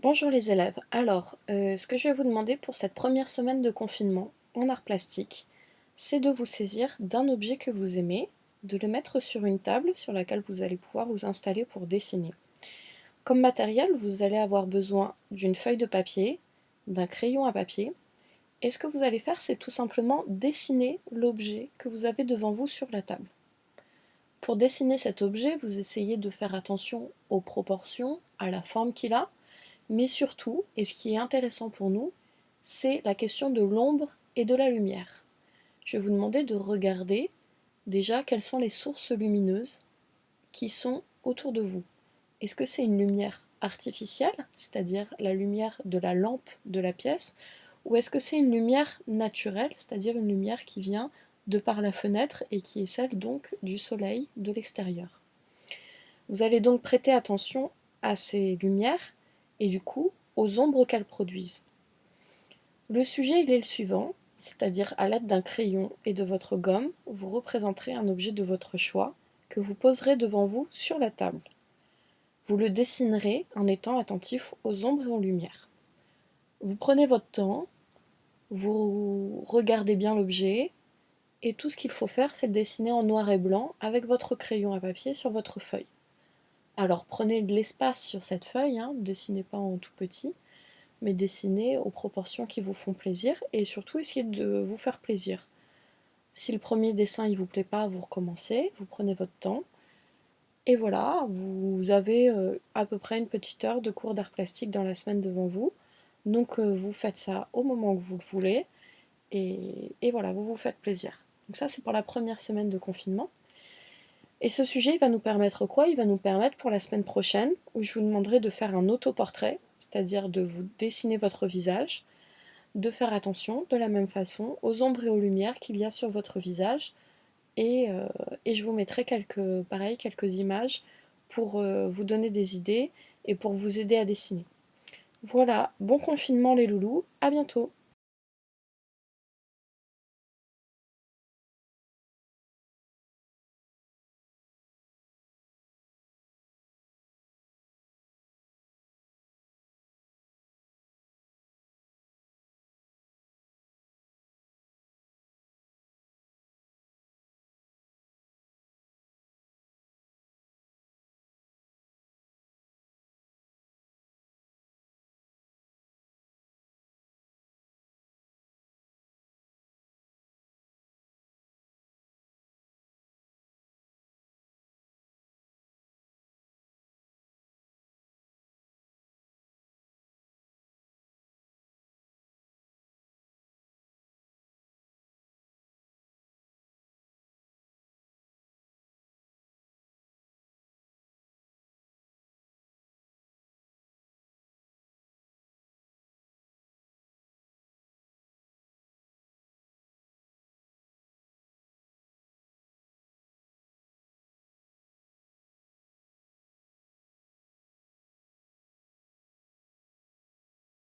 Bonjour les élèves. Alors, ce que je vais vous demander pour cette première semaine de confinement en art plastique, c'est de vous saisir d'un objet que vous aimez, de le mettre sur une table sur laquelle vous allez pouvoir vous installer pour dessiner. Comme matériel, vous allez avoir besoin d'une feuille de papier, d'un crayon à papier, et ce que vous allez faire, c'est tout simplement dessiner l'objet que vous avez devant vous sur la table. Pour dessiner cet objet, vous essayez de faire attention aux proportions, à la forme qu'il a, mais surtout, et ce qui est intéressant pour nous, c'est la question de l'ombre et de la lumière. Je vais vous demander de regarder déjà quelles sont les sources lumineuses qui sont autour de vous. Est-ce que c'est une lumière artificielle, c'est-à-dire la lumière de la lampe de la pièce, ou est-ce que c'est une lumière naturelle, c'est-à-dire une lumière qui vient de par la fenêtre et qui est celle donc du soleil de l'extérieur. Vous allez donc prêter attention à ces lumières et du coup aux ombres qu'elles produisent. Le sujet il est le suivant, c'est-à-dire à l'aide d'un crayon et de votre gomme, vous représenterez un objet de votre choix que vous poserez devant vous sur la table. Vous le dessinerez en étant attentif aux ombres et aux lumières. Vous prenez votre temps, vous regardez bien l'objet, et tout ce qu'il faut faire, c'est le dessiner en noir et blanc avec votre crayon à papier sur votre feuille. Alors prenez de l'espace sur cette feuille, ne dessinez pas en tout petit, mais dessinez aux proportions qui vous font plaisir et surtout essayez de vous faire plaisir. Si le premier dessin ne vous plaît pas, vous recommencez, vous prenez votre temps. Et voilà, vous avez à peu près une petite heure de cours d'art plastique dans la semaine devant vous. Donc vous faites ça au moment que vous le voulez et voilà, vous vous faites plaisir. Donc ça c'est pour la première semaine de confinement. Et ce sujet il va nous permettre quoi? Il va nous permettre pour la semaine prochaine, où je vous demanderai de faire un autoportrait, c'est-à-dire de vous dessiner votre visage, de faire attention de la même façon aux ombres et aux lumières qu'il y a sur votre visage, et je vous mettrai quelques images pour vous donner des idées et pour vous aider à dessiner. Voilà, bon confinement les loulous, à bientôt!